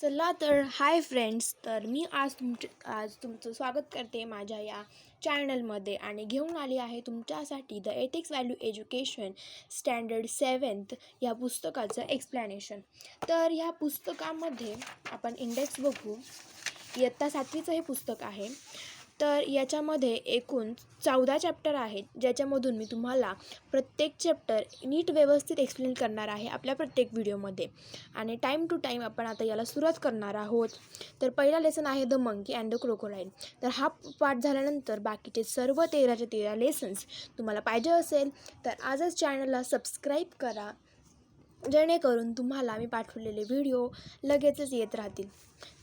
चला तर hi friends, तर मी आज तुमचं स्वागत करते माझ्या या चॅनलमध्ये आणि घेऊन आली आहे तुमच्यासाठी the ethics value education standard 7th या पुस्तकाचं एक्सप्लॅनेशन. तर ह्या पुस्तकामध्ये आपण इंडेक्स बघू. इयत्ता 7वीचं हे पुस्तक आहे. तर याच्यामध्ये एकूण 14 चॅप्टर आहेत, ज्याच्यामधून मी तुम्हाला प्रत्येक चॅप्टर नीट व्यवस्थित एक्सप्लेन करणार आहे आपल्या प्रत्येक व्हिडिओमध्ये. आणि टाईम टू टाईम आपण आता याला सुरुवात करणार आहोत. तर पहिला लेसन आहे the monkey and the crocodile. तर हा पाठ झाल्यानंतर बाकीचे सर्व 13च्या 13 लेसन्स तुम्हाला पाहिजे असेल तर आजच चॅनलला सबस्क्राईब करा, जेणेकरून तुम्हाला मी पाठवलेले व्हिडिओ लगेचच येत राहतील.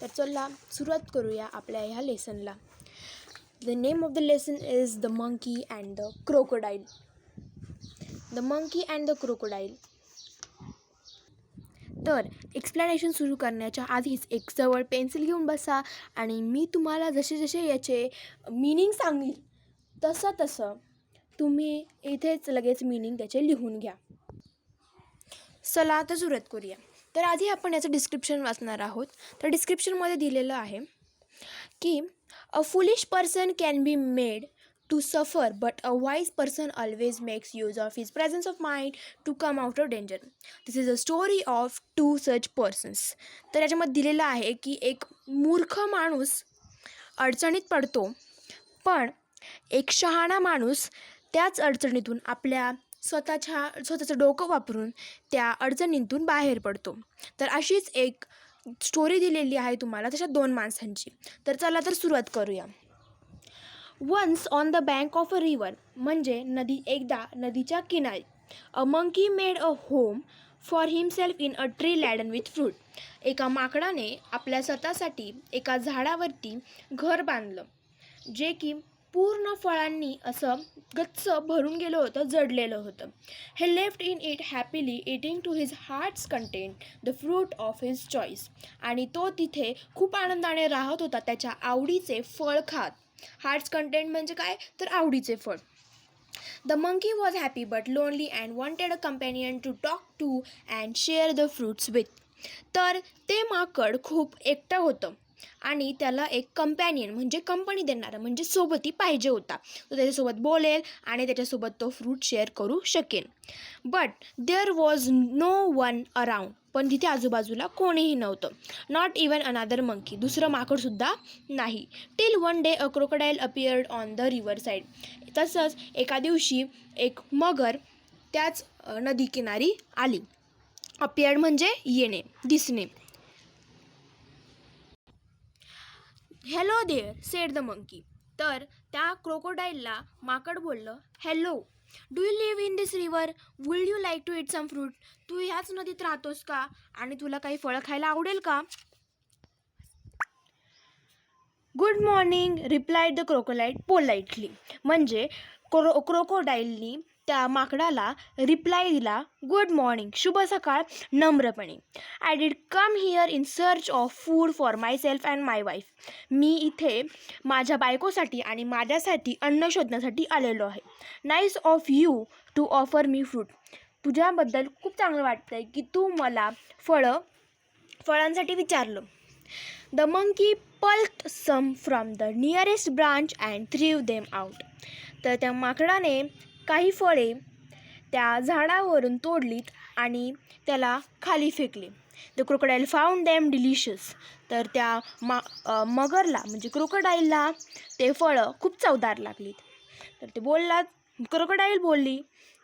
तर चला सुरुवात करूया आपल्या ह्या लेसनला. The name of the lesson is The Monkey and the Crocodile. The Monkey and the Crocodile. तर एक्सप्लेनेशन सुरू करण्याच्या आधीच एक जवळ पेन्सिल घेऊन बसा आणि मी तुम्हाला जसे जसे याचे मीनिंग सांगेल तसं तुम्ही इथेच लगेच मीनिंग त्याचे लिहून घ्या. चला आता सुरुवात करूया. तर आधी आपण याचं डिस्क्रिप्शन वाचणार आहोत. तर डिस्क्रिप्शनमध्ये दिलेलं आहे की A foolish person can be made to suffer, but a wise person always makes use of his presence of mind to come out of danger. This is a story of two such persons. तर याच्यामध्ये दिलेलं आहे की एक मूर्ख माणूस अडचणीत पडतो, पण एक शहाणा माणूस त्याच अडचणीतून आपल्या स्वतःचं डोकं वापरून त्या अडचणीतून बाहेर पडतो. तर अशीच एक स्टोरी दिलेली आहे तुम्हाला तशा दोन माणसांची. तर चला तर सुरुवात करूया. Once on the bank of a river, म्हणजे एकदा नदीच्या किनारी. A monkey made a home for himself in a tree laden with fruit. एका माकडाने आपल्या स्वतःसाठी एका झाडावरती घर बांधलं, जे की पूर्ण फळांनी असं गच्च भरून गेलं होतं, जडलेलं होतं. He left in it happily eating to his heart's content the fruit of his choice. आणि तो तिथे खूप आनंदाने राहत होता, त्याच्या आवडीचे फळ खात. हार्ट्स कंटेंट म्हणजे काय, तर आवडीचे फळ. The monkey was happy but lonely and wanted a companion to talk to and share the fruits with. तर ते माकड खूप एकटं होतं आणि त्याला एक कंपॅनियन म्हणजे कंपनी देणारा म्हणजे सोबती पाहिजे होता. तो त्याच्यासोबत बोलेल आणि त्याच्यासोबत तो फ्रूट शेअर करू शकेल. But there was no one around. पण तिथे आजूबाजूला कोणीही नव्हतं. नॉट इवन अनादर मंकी, दुसरं माकडसुद्धा नाही. Till one day a crocodile appeared on the river side. तसंच एका दिवशी एक मगर त्याच नदीकिनारी आली. अपियर्ड म्हणजे येणे, दिसणे. Hello there said the monkey. तर त्या क्रोकोडाईलला माकड बोललं, hello, do you live in this river? Would you like to eat some fruit? तू ह्याच नदीत राहतोस का आणि तुला काही फळं खायला आवडेल का? Good morning replied the crocodile politely. म्हणजे क्रोकोडाईलनी त्या माकडाला रिप्लाय दिला, गुड मॉर्निंग, शुभ सकाळ, नम्रपणे. I did come here in search of food for myself and my wife. मी इथे माझ्या बायकोसाठी आणि माझ्यासाठी अन्न शोधण्यासाठी आलेलो आहे. Nice of you to offer me fruit. तुझ्याबद्दल खूप चांगलं वाटतं आहे की तू मला फळांसाठी विचारलं. The monkey plucked some from the nearest branch and threw them out. तर त्या माकडाने काही फळे त्या झाडावरून तोडलीत आणि त्याला खाली फेकली. The crocodile found them delicious. तर त्या मगरला म्हणजे क्रोकोडाईलला ते फळं खूप चवदार लागलीत. तर ते क्रोकोडाईल बोलली,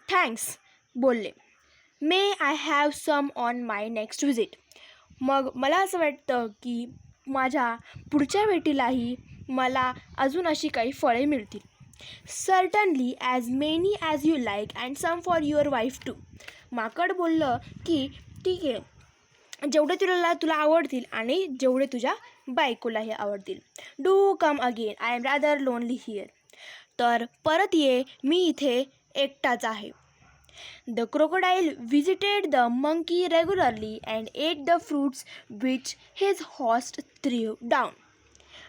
थँक्स बोलले. May I have some on my next visit. मग मला असं वाटतं की माझ्या पुढच्या भेटीलाही मला अजून अशी काही फळे मिळतील. Certainly as many as you like and some for your wife too. माकड बोललं की ठीक आहे, जेवढे तुला आवडतील आणि जेवढे तुझ्या बायकोलाही आवडतील. Do come again, I am rather lonely here. तर परत ये, मी इथे एकटाच आहे. The crocodile visited the monkey regularly and ate the fruits which his host threw down.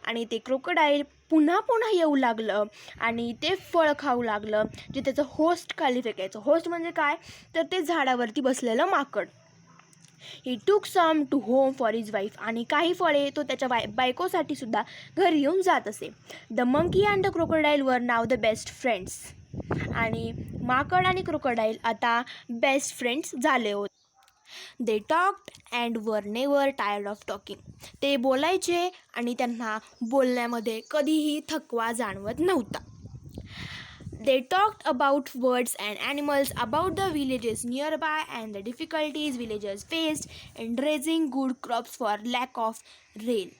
आणि ते क्रोकोडाईल पुन्हा येऊ लागलं आणि ते फळ खाऊ लागलं जे त्याचं होस्ट खाली फेकायचं. होस्ट म्हणजे काय, तर ते झाडावरती बसलेलं माकड. He took some to home for his wife. आणि काही फळे तो त्याच्या बायकोसाठी सुद्धा घरी येऊन जात असे. The monkey and the crocodile वर नाव द बेस्ट फ्रेंड्स. आणि माकड आणि क्रोकोडाईल आता बेस्ट फ्रेंड्स झाले होते. They talked and were never tired of talking. ते बोलायचे आणि त्यांना बोलण्यामध्ये कधीही थकवा जाणवत नव्हता. They talked about birds and animals, about the villages nearby and the difficulties villagers faced in raising good crops for lack of rain.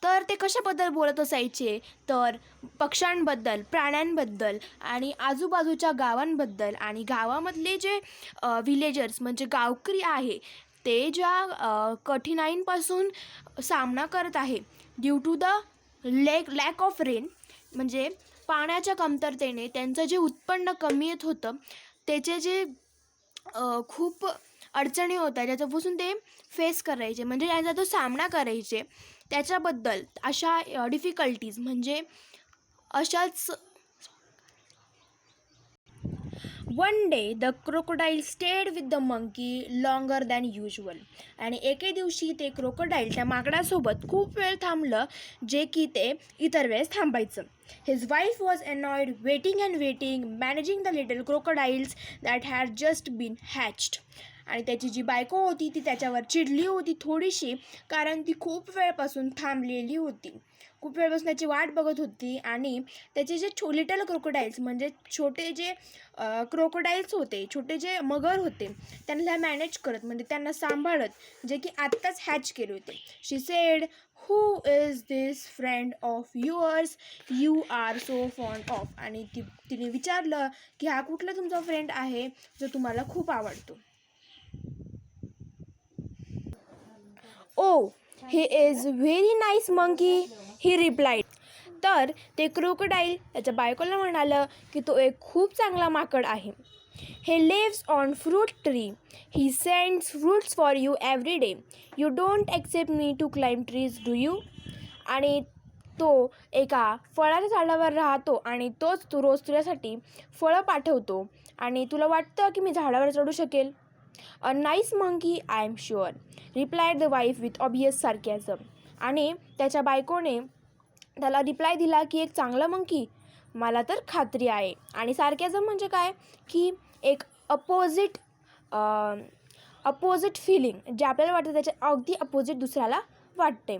तर ते कशाबद्दल बोलत असायचे तर पक्ष्यांबद्दल, प्राण्यांबद्दल आणि आजूबाजूच्या गावांबद्दल आणि गावामधले जे विलेजर्स म्हणजे गावकरी आहे ते ज्या कठीणाईंपासून सामना करत आहे due to the lack of rain, म्हणजे पाण्याच्या कमतरतेने त्यांचं जे उत्पन्न कमी येत होतं त्याचे जे खूप अडचणी होत्या ज्याच्यापासून ते फेस करायचे म्हणजे याचा तो सामना करायचे त्याच्याबद्दल अशा डिफिकल्टीज म्हणजे अशाच. One day the crocodile stayed with the monkey longer than usual. आणि एके दिवशी ते क्रोकोडाईल त्या माकडासोबत खूप वेळ थांबलं जे की ते इतर वेळेस थांबायचं. His wife was annoyed waiting and waiting managing the little crocodiles that had just been hatched. आणि त्याची जी बायको होती ती त्याच्यावर चिडली होती थोडीशी कारण ती खूप वेळपासून थांबलेली होती, खूप वेळपासून त्याची वाट बघत होती. आणि त्याचे जे लिटल क्रोकोडाईल्स म्हणजे छोटे जे क्रोकोडाईल्स होते, छोटे जे मगर होते त्यांना मॅनेज करत म्हणजे त्यांना सांभाळत जे की आत्ताच हॅच केले होते. She said, who is this friend of yours you are so fond of. आणि तिने विचारलं की हा कुठला तुमचा फ्रेंड आहे जो तुम्हाला खूप आवडतो. Oh he is very nice monkey he replied. तर ते क्रोकोडाईल त्याच्या बायकोला म्हणालं की तो एक खूप चांगला माकड आहे. He lives on fruit tree. He sends fruits for you every day. You don't expect me to climb trees do you. आणि तो एका फळाच्या झाडावर राहतो आणि तोच तू रोज तुझ्यासाठी फळं पाठवतो आणि तुला वाटतं की मी झाडावर चढू शकेल. A nice monkey I am sure replied the wife with obvious sarcasm. आणि त्याच्या बायकोने त्याला रिप्लाय दिला की एक चांगला मंकी, मला तर खात्री आहे. आणि सार्कॅझम म्हणजे काय की एक अपोजिट फिलिंग जे आपल्याला वाटतं त्याच्या अगदी अपोजिट दुसऱ्याला वाटते.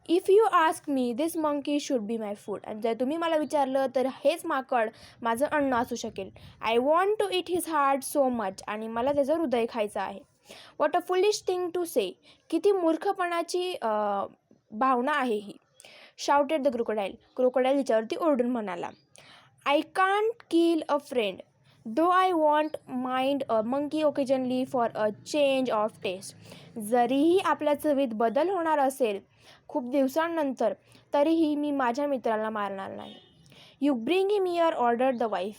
If you ask me this monkey should be my food. आणि जर तुम्ही मला विचारलं तर हेच माकड माझं अन्न असू शकेल. I want to eat his heart so much. आणि मला त्याचं हृदय खायचं आहे. What a foolish thing to say. किती मूर्खपणाची भावना आहे ही. Shouted the crocodile. क्रोकोडाईल तिच्यावरती ओरडून म्हणाला. I can't kill a friend though I won't mind a monkey occasionally for a change of taste. जरीही आपल्या चवीत बदल होणार असेल खूप दिवसांनंतर तरीही मी माझ्या मित्राला मारणार नाही. You bring him here order the wife.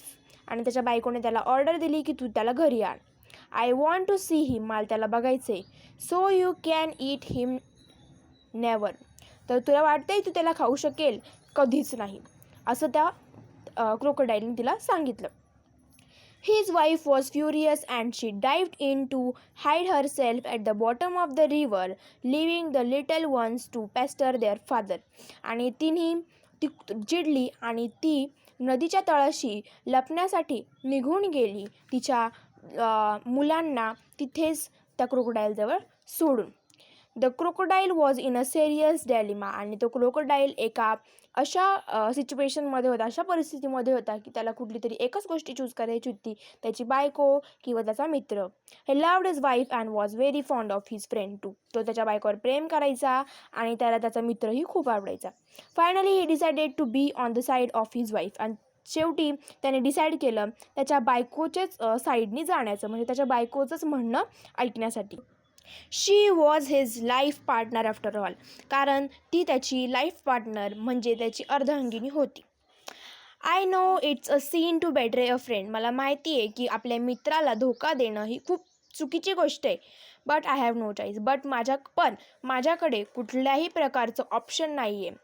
आणि त्याच्या बायकोने त्याला ऑर्डर दिली की तू त्याला घरी आण. I want to see him. मला त्याला बघायचे. So you can eat him never. तर तुला वाटतंय तू त्याला खाऊ शकेल, कधीच नाही, असं त्या क्रोकोडाईलने तिला सांगितलं. His wife was furious and she dived in to hide herself at the bottom of the river leaving the little ones to pester their father. आणि ती चिडली आणि ती नदीच्या तळाशी लपण्यासाठी निघून गेली तिच्या मुलांना तिथेच त्या क्रोकोडाईलजवळ सोडून. The crocodile was in a serious dilemma. आणि तो क्रोकोडाईल एका अशा सिच्युएशनमध्ये होता, अशा परिस्थितीमध्ये होता की त्याला कुठली तरी एकच गोष्टी चूज करायची होती, त्याची बायको किंवा त्याचा मित्र. He loved his wife and was very fond of his friend too. तो त्याच्या बायकोवर प्रेम करायचा आणि त्याला त्याचा मित्रही खूप आवडायचा. Finally he decided to be on the side of his wife. आणि शेवटी त्याने डिसाईड केलं त्याच्या बायकोच्याच साईडनी जाण्याचं, म्हणजे त्याच्या बायकोचंच म्हणणं ऐकण्यासाठी. She was his life partner after all. कारण ती त्याची लाईफ पार्टनर म्हणजे त्याची अर्धांगिनी होती. I know it's a sin to betray a friend. मला माहिती आहे की आपल्या मित्राला धोका देणं ही खूप चुकीची गोष्ट आहे. But I have no choice. माझ्याकडे कुठल्याही प्रकारचं ऑप्शन नाही आहे.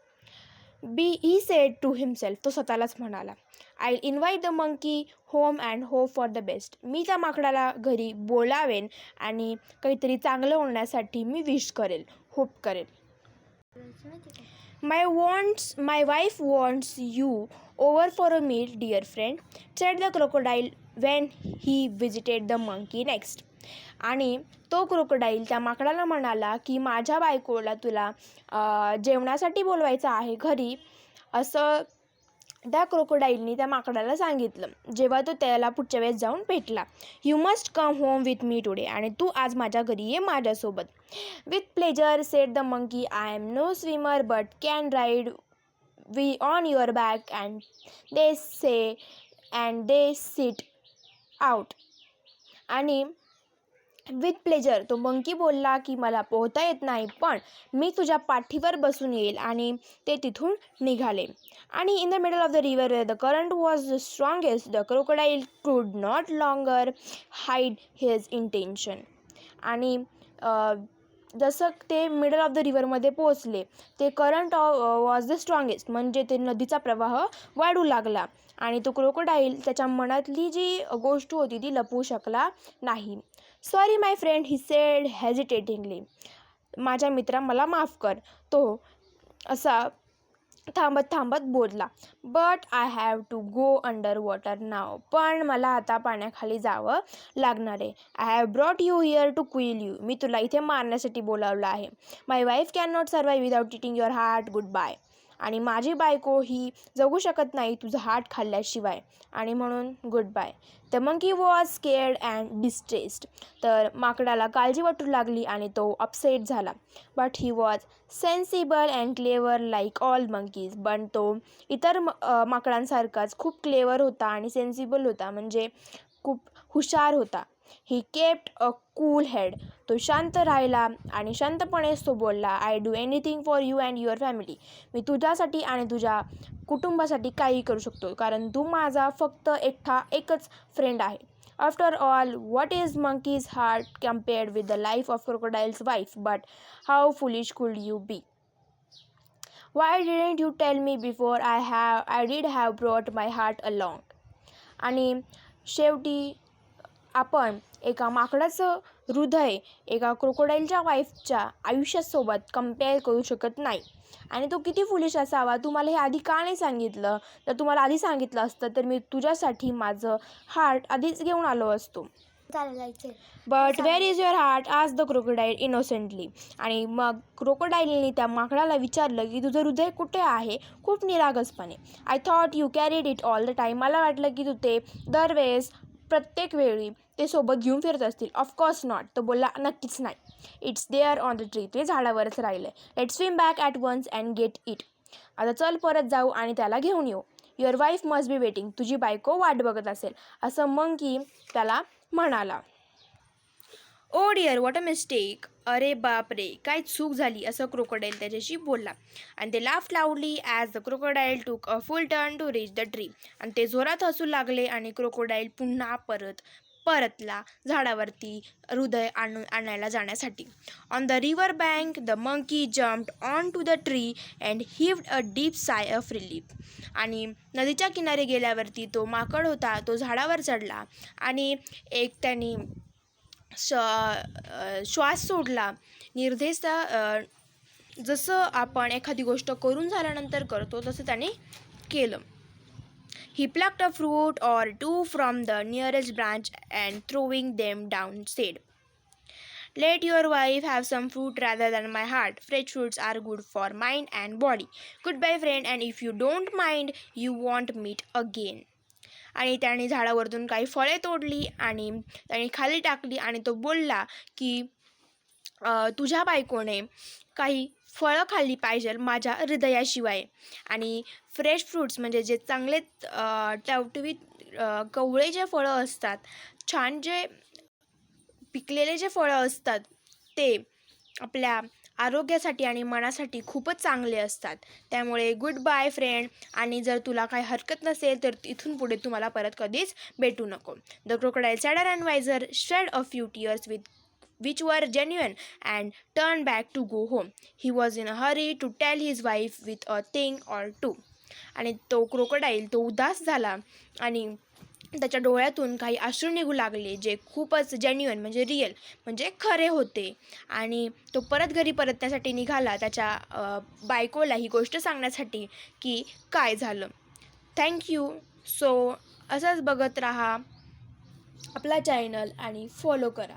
he said to himself, तो स्वतःलाच म्हणाला. I'll invite the monkey home and hope for the best. मी त्या माकडाला घरी बोलावेन आणि काहीतरी चांगलं होण्यासाठी मी विश करेल, होप करेल. My wife wants you over for a meal, dear friend, said the crocodile when he visited the monkey next. आणि तो क्रोकोडाईल त्या माकडाला म्हणाला की माझ्या बायकोला तुला जेवणासाठी बोलवायचं आहे घरी, असं त्या क्रोकोडाईलनी त्या माकडाला सांगितलं जेव्हा तो त्याला पुढच्या वेळेस जाऊन भेटला. You must come home with me today. आणि तू आज माझ्या घरी ये माझ्यासोबत. With pleasure said the monkey. I am no swimmer but can ride we on your back and they sit out. आणि विथ प्लेजर तो मंकी बोलला की मला पोहता येत नाही पण मी तुझ्या पाठीवर बसून येईल. आणि ते तिथून निघाले. आणि in the middle of the river the current was the strongest. The crocodile could not longer hide his intention. आणि जसं ते मिडल ऑफ द रिव्हरमध्ये पोहोचले ते करंट वॉज द स्ट्रॉंगेस्ट म्हणजे ते नदीचा प्रवाह वाढू लागला. आणि तो क्रोकोडाईल त्याच्या मनातली जी गोष्ट होती ती लपवू शकला नाही. Sorry my friend, he said hesitatingly. माझ्या मित्रा मला माफ कर, तो असा थांबत थांबत बोलला. But I have to go under water now. पण मला आता पाण्याखाली जावं लागणार आहे. I have brought you here to kill you. मी तुला इथे मारण्यासाठी बोलावलं आहे. My wife can not survive without eating your heart. Good bye. आणि माझी बायको ही जगू शकत नाही तुझं हार्ट खाल्ल्याशिवाय, आणि म्हणून good bye. The monkey was scared and distressed. तर माकडाला काळजी वाटू लागली आणि तो अपसेट झाला. But he was sensible and clever like all monkeys. पण तो इतर माकडांसारखाच खूप क्लेवर होता आणि सेन्सिबल होता, म्हणजे खूप हुशार होता. He kept a cool head. तो शांत राहिला आणि शांतपणेच तो बोलला. I do anything for you and your family. मी तुझ्यासाठी आणि तुझ्या कुटुंबासाठी काही करू शकतो कारण तू माझा फक्त एकच फ्रेंड आहे. After all what is monkey's heart compared with the life of crocodile's wife. But how foolish could you be. Why didn't you tell me before. I did have brought my heart along. आणि शेवटी आपण एका माकडाचं हृदय एका क्रोकोडाईलच्या वाईफच्या आयुष्यासोबत compare करू शकत नाही. आणि तो किती फुलिश असावा. तुम्हाला हे आधी का नाही सांगितलं. तर तुम्हाला आधी सांगितलं असतं तर मी तुझ्यासाठी माझं हार्ट आधीच घेऊन आलो असतो. But where is your heart आज द क्रोकोडाईल इनोसेंटली. आणि मग क्रोकोडाईलने त्या माकडाला विचारलं की तुझं हृदय कुठे आहे, खूप निरागसपणे. I thought you carried it all the time. मला वाटलं की तू ते दरवेळेस प्रत्येक वेळी ते सोबत घेऊन फिरत असतील. Of course not. तो बोलला नक्कीच नाही. It's there on the tree. ते झाडावरच राहिले. Let swim back at once and get it. आता चल परत जाऊ आणि त्याला घेऊन येऊ. Your wife must be waiting. तुझी बायको वाट बघत असेल, असं मंकी त्याला म्हणाला. Oh dear what a mistake. अरे बाप रे, काय चूक झाली, असं क्रोकोडाईल त्याच्याशी बोलला. आणि ते laughed loudly as the crocodile took a full turn to reach the tree. आणि ते जोरात हसू लागले आणि क्रोकोडाईल पुन्हा परतला झाडावरती हृदय आणायला जाण्यासाठी. On the river bank the monkey jumped on to the tree and heaved a deep sigh of relief. आणि नदीच्या किनारी गेल्यावरती तो माकड होता तो झाडावर चढला आणि त्यांनी श्वास सोडला निर्धेचा. जसं आपण एखादी गोष्ट करून झाल्यानंतर करतो तसं त्याने केलं. He plucked a fruit or two from the nearest branch and throwing them down said, let your wife have some fruit rather than my heart. Fresh fruits are good for mind and body. Goodbye friend, and if you don't mind, you won't meet again. आणि त्याने झाडावरतून काही फळे तोडली आणि त्याने खाली टाकली आणि तो बोलला की तुझ्या बायकोने काही फळं खाल्ली पाहिजे माझ्या हृदयाशिवाय. आणि फ्रेश फ्रूट्स म्हणजे जे चांगले टवटवीत कवळे जे फळं असतात, छान जे पिकलेले जे फळं असतात ते आपल्या आरोग्यासाठी आणि मनासाठी खूपच चांगले असतात. त्यामुळे गुड बाय फ्रेंड. आणि जर तुला काही हरकत नसेल तर इथून पुढे तुम्हाला परत कधीच भेटू नको. The crocodile sad and wiser shed a few tears with which were genuine, and turned back to go home. He was in a hurry to tell his wife with a thing or two. आणि तो crocodile तो उदास झाला आणि त्याच्या डोळ्यातून काही अश्रू निघू लागले जे खूपच जेन्युइन म्हणजे रिअल म्हणजे खरे होते. आणि तो परत घरी परतण्यासाठी निघाला त्याच्या बायकोला ही गोष्ट सांगण्यासाठी की काय झालं. थँक्यू. सो असंच बघत राहा आपला चॅनल आणि फॉलो करा.